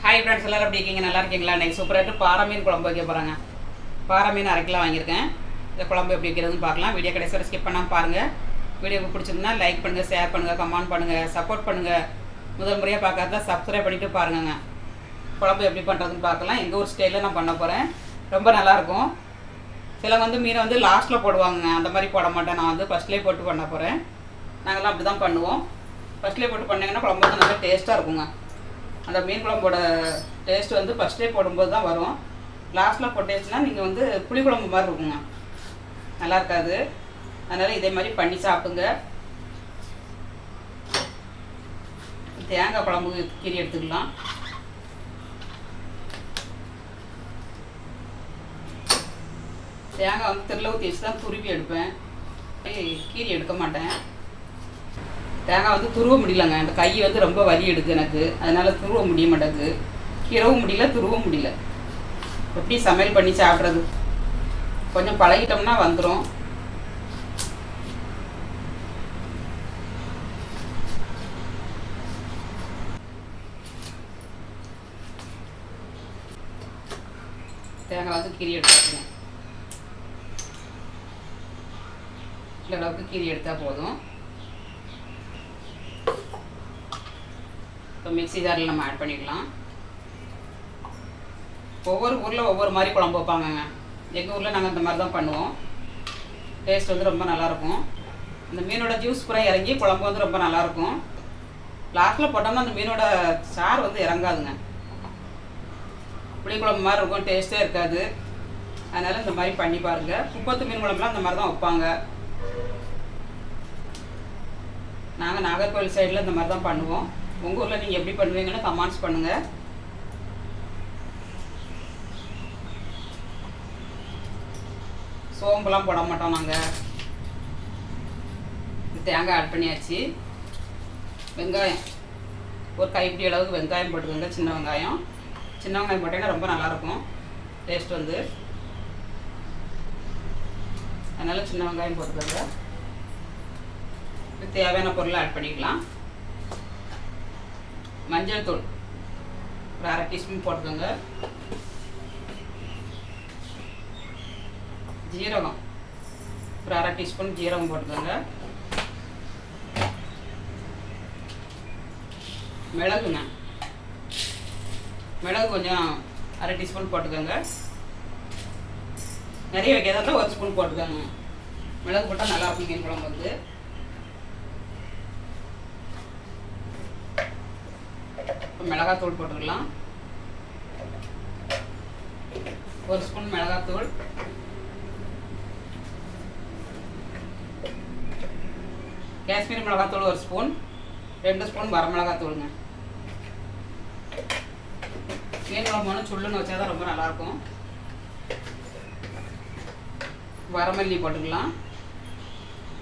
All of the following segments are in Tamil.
ஹாய் ஃப்ரெண்ட்ஸ், எல்லோரும் எப்படி இருக்கீங்க? நல்லா இருக்கீங்களா? இன்றைக்கி சூப்பராகிட்டு பாறை மீன் குழம்பு வைக்க போகிறாங்க. பாறை மீன் 1/2 கிலோ வாங்கியிருக்கேன். இந்த குழம்பு எப்படி வைக்கிறதுன்னு பார்க்கலாம். வீடியோ கடைசி வரை ஸ்கிப் பண்ணாமல் பாருங்கள். வீடியோக்கு பிடிச்சிருந்தா லைக் பண்ணுங்கள், ஷேர் பண்ணுங்கள், கமெண்ட் பண்ணுங்கள், சப்போர்ட் பண்ணுங்கள். முதல் முறையாக பார்க்காத சப்ஸ்கிரைப் பண்ணிவிட்டு பாருங்கங்க. குழம்பு எப்படி பண்ணுறதுன்னு பார்க்கலாம். எங்கள் ஊர் ஸ்டைலில் நான் பண்ண போகிறேன். ரொம்ப நல்லாயிருக்கும். சிலவங்க வந்து மீனை வந்து லாஸ்ட்டில் போடுவாங்க. அந்த மாதிரி போட மாட்டேன். நான் வந்து ஃபஸ்ட்லேயே போட்டு பண்ண போகிறேன். நாங்கள்லாம் அப்படி தான் பண்ணுவோம். ஃபஸ்ட்லேயே போட்டு பண்ணிங்கன்னா குழம்பு வந்து நல்லா டேஸ்ட்டாக இருக்குங்க. அந்த மீன் குழம்போட டேஸ்ட் வந்து ஃபஸ்ட்டே போடும்போது தான் வரும். லாஸ்ட்டில் போட்டேச்சுன்னா நீங்கள் வந்து புளிக்குழம்பு மாதிரி இருக்குங்க, நல்லா இருக்காது. அதனால் இதே மாதிரி பண்ணி சாப்பிடுங்க. தேங்காய் குழம்பு கீரி எடுத்துக்கலாம். தேங்காய் வந்து திருள ஊற்றி வச்சு தான் துருவி எடுப்பேன். கீரி எடுக்க மாட்டேன். தேங்காய் வந்து துருவ முடியலங்க. அந்த கை வந்து ரொம்ப வலி எடுக்கு எனக்கு. அதனால் துருவ முடிய மாட்டேங்குது. கீரவும் முடியல, துருவ முடியல. எப்படி சமையல் பண்ணி சாப்பிட்றது? கொஞ்சம் பழகிட்டோம்னா வந்துடும். தேங்காய் வந்து கீரி எடுத்துக்கணும். இந்த அளவுக்கு கீரி எடுத்தால் போதும். இப்போ மிக்ஸி ஜாரில் நம்ம ஆட் பண்ணிக்கலாம். ஒவ்வொரு ஊரில் ஒவ்வொரு மாதிரி குழம்பு வைப்பாங்கங்க. எங்கள் ஊரில் நாங்கள் இந்த மாதிரி தான் பண்ணுவோம். டேஸ்ட் வந்து ரொம்ப நல்லாயிருக்கும். இந்த மீனோட ஜூஸ் பூரா இறங்கி குழம்பு வந்து ரொம்ப நல்லாயிருக்கும். லாஸ்ட்டில் போட்டோம்னா அந்த மீனோட சாறு வந்து இறங்காதுங்க. புளிக்குழம்பு மாதிரி இருக்கும், டேஸ்ட்டே இருக்காது. அதனால் இந்த மாதிரி பண்ணி பாருங்கள். குப்பத்து மீன் குழம்புலாம் இந்த மாதிரி தான் வைப்பாங்க. நாங்கள் நாகர்கோவில் சைடில் இந்த மாதிரி தான் பண்ணுவோம். உங்கள் ஊரில் நீங்கள் எப்படி பண்ணுவீங்கன்னு கமெண்ட்ஸ் பண்ணுங்கள். சோம்புலாம் போட மாட்டோம் நாங்கள். தேங்காய் ஆட் பண்ணியாச்சு. வெங்காயம் ஒரு கைப்பிடி அளவுக்கு வெங்காயம் போட்டுக்கோங்க. சின்ன வெங்காயம் போட்டிங்கன்னா ரொம்ப நல்லாயிருக்கும் டேஸ்ட் வந்து. அதனால் சின்ன வெங்காயம் போட்டுக்கோங்க. தேவையான பொருளை ஆட் பண்ணிக்கலாம். மஞ்சள் தூள் ஒரு 1/2 டீஸ்பூன் போட்டுக்கோங்க. ஜீரகம் ஒரு 1/2 டீஸ்பூன் ஜீரகம் போட்டுக்கோங்க. மிளகுங்க, மிளகு கொஞ்சம் 1/2 டீஸ்பூன் போட்டுக்கோங்க. நிறைய வைக்கிறதா 1 ஸ்பூன் போட்டுக்கோங்க. மிளகு போட்டால் நல்லா இருக்கும் மீன் குழம்பு வந்து. மிளகாத்தூள் போட்டுக்கலாம். 1 ஸ்பூன் மிளகாத்தூள். காஷ்மீரி மிளகாத்தூள் 1 ஸ்பூன். 2 ஸ்பூன் வரமிளகாத்தூளுங்க. மீன் குழம்பு வந்து சுள்ளுன்னு வச்சா தான் ரொம்ப நல்லாயிருக்கும். வரமல்லி போட்டுக்கலாம்.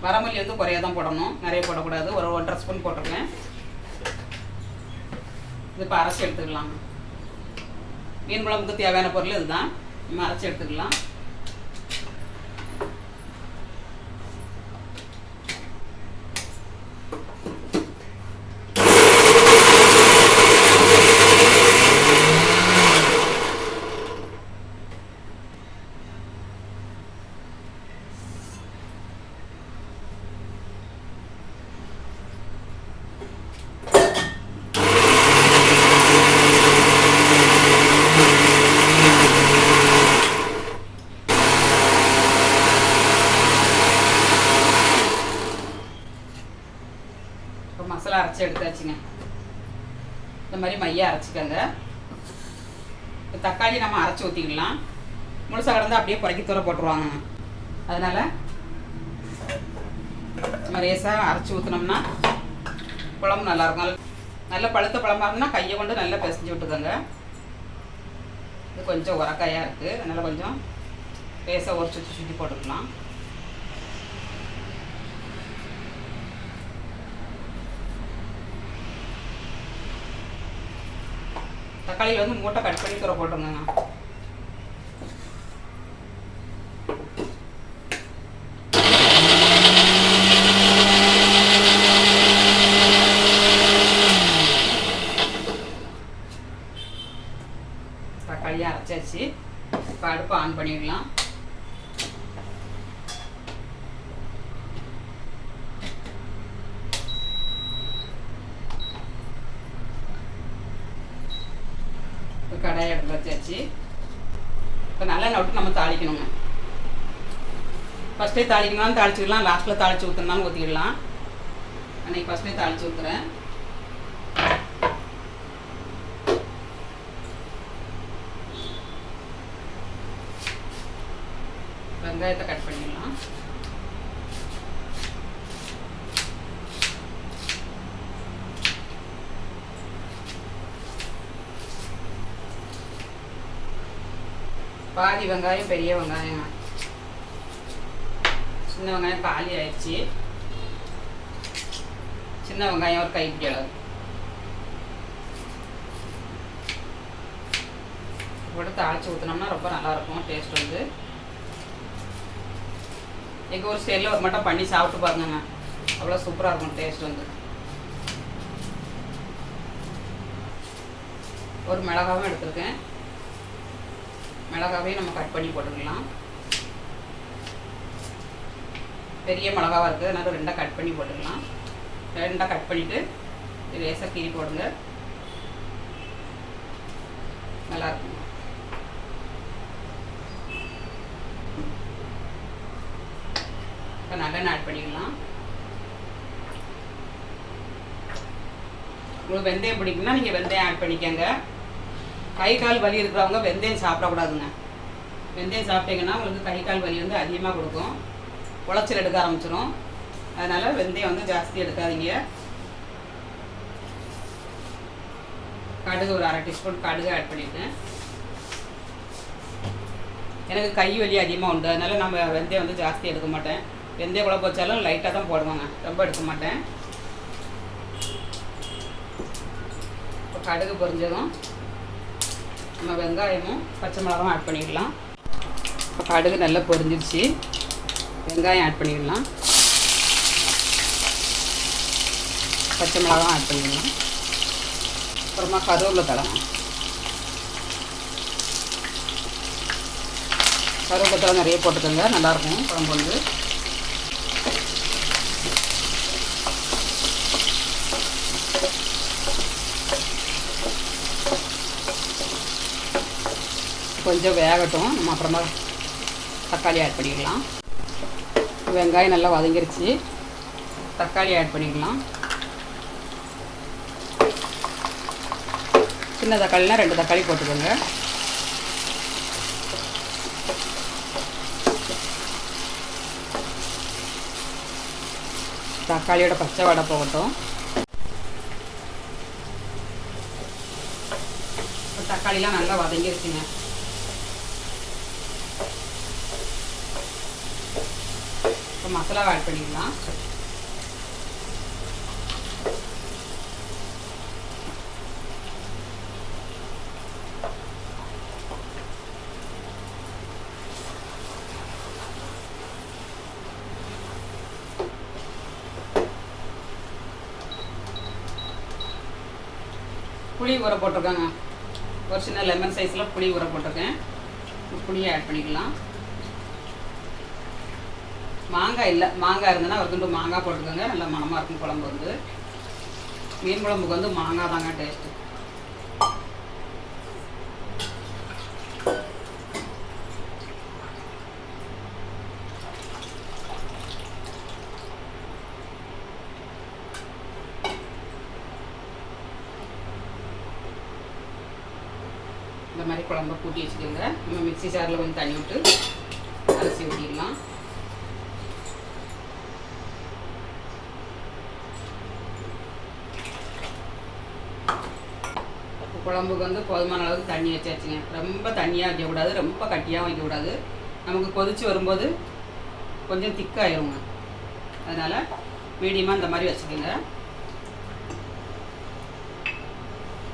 வரமல்லி வந்து குறையா தான் போடணும், நிறைய போடக்கூடாது. ஒரு 1.5 ஸ்பூன் போட்டிருக்கேன். இது இப்போ அரைச்சி எடுத்துக்கலாம். மீன் குழம்புக்கு தேவையான பொருள் இதுதான். நம்ம அரைச்சி எடுத்துக்கலாம். இப்போ மசாலா அரைச்சி எடுத்தாச்சுங்க. இந்த மாதிரி மையாக அரைச்சிக்கோங்க. இப்போ தக்காளி நம்ம அரைச்சி ஊற்றிக்கலாம். முழுசாக கிடந்தால் அப்படியே புறக்கி தூர போட்டுருவாங்க. அதனால் நம்ம ரேஸாக அரைச்சி ஊற்றினோம்னா குழம்பு நல்லாயிருக்கும். நல்ல பழுத்த குழம்பா இருந்ததுன்னா கையை கொண்டு நல்லா பிசைஞ்சு விட்டுக்கோங்க. இது கொஞ்சம் உரக்காயாக இருக்குது. அதனால் கொஞ்சம் ரேஸாக ஒரு சுற்றி போட்டுக்கலாம். தக்காளி வந்து மூட்டை கட் பண்ணி தூர போட்டுருங்க. தக்காளியாக அரைச்சாச்சு. இப்போ அடுப்பு ஆன் பண்ணிடலாம். இப்போ கடாயை எடுத்து வச்சாச்சு. இப்போ நல்லெண்ணெய் விட்டு நம்ம தாளிக்கணுங்க. ஃபஸ்ட்டே தாளிக்கணும்னாலும் தாளிச்சிக்கலாம், லாஸ்ட்டில் தாளித்து ஊற்றுனாலும் ஊற்றிக்கிடலாம். அன்றைக்கி ஃபஸ்ட்டே தாளித்து ஊற்றுறேன். வெங்காயத்தை கட் பண்ணிடலாம். பாதி வெங்காயம் பெரிய வெங்காயம், சின்ன வெங்காயம் காலி ஆயிடுச்சு. சின்ன வெங்காயம் ஒரு கைப்பிடி அளவு போட்டு தாளித்து ஊற்றினோம்னா ரொம்ப நல்லாயிருக்கும். டேஸ்ட் வந்து எங்கள் ஒரு ஸ்டைலில் ஒரு மட்டும் பண்ணி சாப்பிட்டு பாருங்கங்க, அவ்வளோ சூப்பராக இருக்கும் டேஸ்ட் வந்து. ஒரு மிளகாவும் எடுத்துருக்கேன். மிளகாவையும் நம்ம கட் பண்ணி போட்டுக்கலாம். பெரிய மிளகாவாக இருக்குது, அதனால் 2 கட் பண்ணி போட்டுக்கலாம். 2 கட் பண்ணிவிட்டு லேசாக கீறி போடுங்க, நல்லாயிருக்கும். இப்போ நல்லெண்ணெய் ஆட் பண்ணிக்கலாம். உங்களுக்கு வெந்தயம் பிடிக்குன்னா நீங்கள் வெந்தயம் ஆட் பண்ணிக்கோங்க. கை கால் வலி இருக்கிறவங்க வெந்தயம் சாப்பிடக்கூடாதுங்க. வெந்தயம் சாப்பிட்டீங்கன்னா உங்களுக்கு கை கால் வலி வந்து அதிகமாக கொடுக்கும், உளைச்சல் எடுக்க ஆரம்பிச்சிடும். அதனால் வெந்தயம் வந்து ஜாஸ்தி எடுக்காதீங்க. கடுகு ஒரு 1/2 டீஸ்பூன் கடுகு ஆட் பண்ணிட்டேன். எனக்கு கை வலி அதிகமாக உண்டு, அதனால் நம்ம வெந்தயம் வந்து ஜாஸ்தி எடுக்க மாட்டேன். வெந்தயம் குழம்பு வச்சாலும் லைட்டாக தான் போடுவாங்க, ரொம்ப எடுக்க மாட்டேன். இப்போ கடுகு பொரிஞ்சதும் நம்ம வெங்காயமும் பச்சை மிளகாவும் ஆட் பண்ணிடலாம். இப்போ கடுகு நல்லா பொரிஞ்சிருச்சு, வெங்காயம் ஆட் பண்ணிடலாம், பச்சை மிளகாவும் ஆட் பண்ணிடலாம். அப்புறமா கருவேப்பிலை தழை, கருவேப்பிலை தழை நிறைய போட்டுக்கோங்க, நல்லாயிருக்கும் குழம்பு வந்து. கொஞ்சம் வேகட்டும், நம்ம அப்புறமா தக்காளி ஆட் பண்ணிக்கலாம். வெங்காயம் நல்லா வதங்கிருச்சு, தக்காளி ஆட் பண்ணிக்கலாம். சின்ன தக்காளினா 2 தக்காளி போட்டுக்கோங்க. தக்காளியோட பச்சை வடை போகட்டும். தக்காளிலாம் நல்லா வதங்கிருச்சுங்க. இப்போ மசாலாவை ஆட் பண்ணிக்கலாம். புளி ஊற போட்டிருக்காங்க, ஒரு சின்ன லெமன் சைஸில் புளி ஊற போட்டிருக்கேன். புளியை ஆட் பண்ணிக்கலாம். மாங்காய் இல்லை, மாங்காய் இருந்ததுன்னா ஒரு துண்டு மாங்காய் போட்டுக்கோங்க, நல்லா மணமாக இருக்கும் குழம்பு வந்து. மீன் குழம்புக்கு வந்து மாங்காய் தாங்க டேஸ்ட்டு. இந்த மாதிரி குழம்பை கூட்டி வச்சுக்கோங்க. நம்ம மிக்ஸி ஜாரில் கொஞ்சம் தண்ணி விட்டு அரிசி ஊற்றிடலாம். குழம்புக்கு வந்து போதுமான அளவுக்கு தண்ணி வச்சாச்சுங்க. ரொம்ப தண்ணியாக வைக்கக்கூடாது, ரொம்ப கட்டியாக வைக்கக்கூடாது. நமக்கு கொதித்து வரும்போது கொஞ்சம் திக்காயிருங்க, அதனால் மீடியமாக இந்த மாதிரி வச்சுக்கோங்க.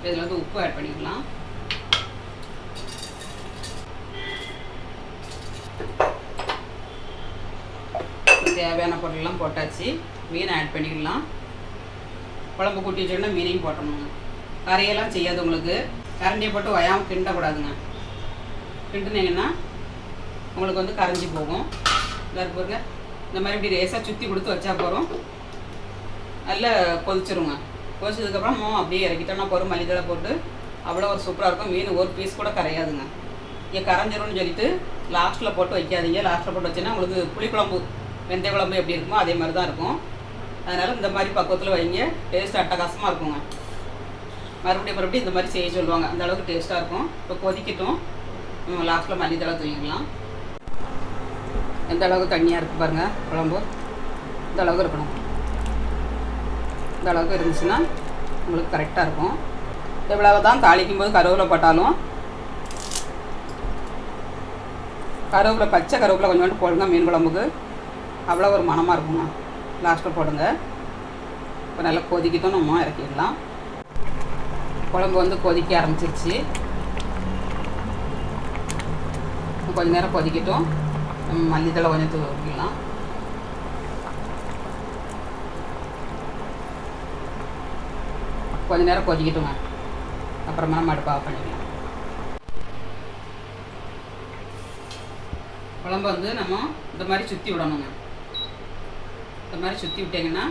இதில் வந்து உப்பு ஆட் பண்ணிக்கலாம். தேவையான பொருளெல்லாம் போட்டாச்சு. மீனை ஆட் பண்ணிக்கலாம். குழம்பு கூட்டி வச்சோன்னா மீனையும் போட்டணுங்க. கரையெல்லாம் செய்யாது உங்களுக்கு. கரண்டியை போட்டு வயாமல் கிண்டக்கூடாதுங்க. கிண்டுனீங்கன்னா உங்களுக்கு வந்து கரைஞ்சி போகும். இதாக பாருங்க, இந்த மாதிரி இப்படி ரேஸாக சுற்றி கொடுத்து வச்சா போகிறோம். நல்லா கொதிச்சிருங்க. கொதிச்சதுக்கப்புறம் அப்படியே இறக்கிட்டோம்னா போகிறோம். மல்லித்தழை போட்டு அவ்வளோ ஒரு சூப்பராக இருக்கும். மீன் ஒரு பீஸ் கூட கரையாதுங்க. இங்கே கரைஞ்சிரும்னு சொல்லிட்டு லாஸ்ட்டில் போட்டு வைக்காதீங்க. லாஸ்ட்டில் போட்டு வச்சிங்கன்னா உங்களுக்கு புளிக்குழம்பு வெந்தய குழம்பு எப்படி இருக்குமோ அதே மாதிரி தான் இருக்கும். அதனால் இந்த மாதிரி பக்குவத்தில் வைங்க. டேஸ்ட் அட்டகாசமாக இருக்குங்க. மறுபடியும் இந்த மாதிரி செய்ய சொல்லுவாங்க. அந்த அளவுக்கு டேஸ்ட்டாக இருக்கும். இப்போ கொதிக்கட்டும். லாஸ்ட்டில் மல்லித்தழை தூங்கிக்கலாம். எந்த அளவுக்கு தண்ணியாக இருக்குது பாருங்கள் குழம்பு. இந்த அளவுக்கு இருக்கணும். இந்த அளவுக்கு இருந்துச்சுன்னா உங்களுக்கு கரெக்டாக இருக்கும். எவ்வளவு தான் தாளிக்கும் போது கருவேப்பிலை போட்டாலும் கருவேப்பிலை பச்சை கருவேப்பிலை கொஞ்சோண்டு போடுங்க. மீன் குழம்புக்கு அவ்வளோ ஒரு மணமாக இருக்குங்க. லாஸ்ட்டில் போடுங்க. இப்போ நல்லா கொதிக்கிட்டோம். நம்ம இறக்கிடலாம். குழம்பு வந்து கொதிக்க ஆரம்பிச்சிருச்சு. கொஞ்சம் நேரம் கொதிக்கட்டும். மல்லித்தழை கொஞ்சம் தூக்கிடலாம். கொஞ்சம் நேரம் கொதிக்கட்டுங்க. அப்புறமா நம்ம அடுப்பு ஆஃப் பண்ணிக்கலாம். குழம்பு வந்து நம்ம இந்த மாதிரி சுற்றி விடணுங்க. இந்த மாதிரி சுற்றி விட்டிங்கன்னா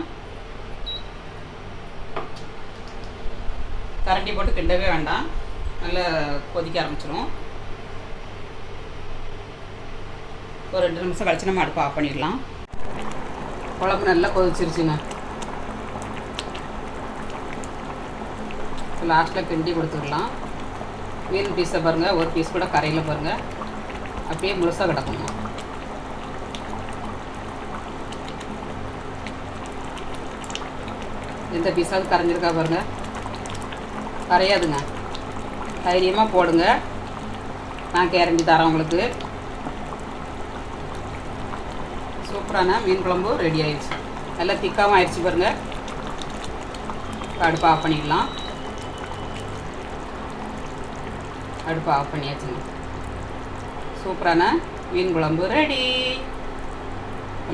கரண்டி போட்டு கிண்டவே வேண்டாம். நல்லா கொதிக்க ஆரம்பிச்சிடும். ஒரு 2 நிமிஷம் கழிச்சு நம்ம அடுப்பு ஆஃப் பண்ணிடலாம். குழம்பு நல்லா கொதிச்சிருச்சுங்க. லாஸ்ட்டில் கிண்டி கொடுத்துடலாம். மீன் பீஸை பாருங்கள், ஒரு பீஸ் கூட கரையில் பாருங்கள், அப்படியே முழுசாக கிடக்குங்க. எந்த பீஸாவது கரைஞ்சிருக்கா பாருங்கள். கரையாதுங்க. தைரியமாக போடுங்க. நான் கேரண்டி தரேன் உங்களுக்கு. சூப்பரான மீன் குழம்பு ரெடி ஆயிடுச்சு. நல்லா திக்காகவும் ஆயிடுச்சு பாருங்கள். அடுப்பு ஆஃப் பண்ணிடலாம். அடுப்பு ஆஃப் பண்ணியாச்சுங்க. சூப்பரான மீன் குழம்பு ரெடி.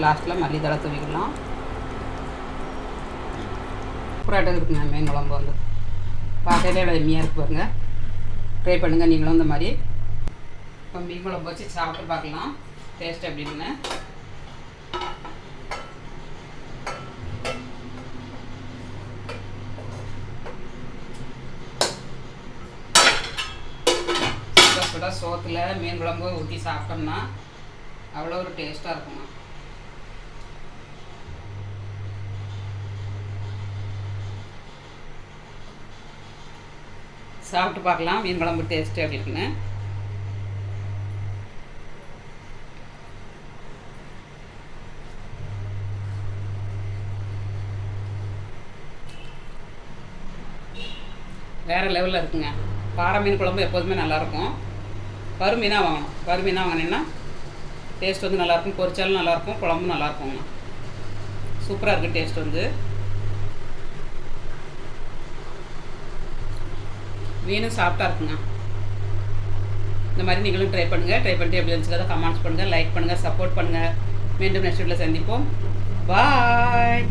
லாஸ்ட்டில் மல்லித்தழை தூவிக்கலாம். சூப்பராக இருக்குங்க மீன் குழம்பு வந்து. பார்க்கவே எம்மியாக இருக்கு பாருங்க. ட்ரை பண்ணுங்கள் நீங்களும் இந்த மாதிரி. இப்போ மீன் குழம்பு வச்சு சாப்பிட்டு பார்க்கலாம் டேஸ்ட் எப்படின்னு. சுட சோத்தில் மீன் குழம்பு ஊற்றி சாப்பிட்டோம்னா அவ்வளோ ஒரு டேஸ்ட்டாக இருக்குங்க. சாப்பிட்டு பார்க்கலாம் மீன் குழம்பு டேஸ்ட்டு எப்படி இருக்குன்னு. வேறு லெவலில் இருக்குங்க. பாறை மீன் குழம்பு எப்போதுமே நல்லாயிருக்கும். வறுமீனாக வாங்கணும். வறுமீனாக வாங்கினீங்கன்னா டேஸ்ட் வந்து நல்லாயிருக்கும். பொரிச்சாலும் நல்லாயிருக்கும், குழம்பும் நல்லாயிருக்குங்க. சூப்பராக இருக்குது டேஸ்ட் வந்து. மீனும் சாஃப்டாக இருக்குங்க. இந்த மாதிரி நீங்களும் ட்ரை பண்ணுங்கள். ட்ரை பண்ணிட்டு எப்படி இருந்துச்சு கமெண்ட்ஸ் பண்ணுங்கள், லைக் பண்ணுங்கள், சப்போர்ட் பண்ணுங்கள். மீண்டும் நெக்ஸ்ட் வீடியோவில் சந்திப்போம். பாய்.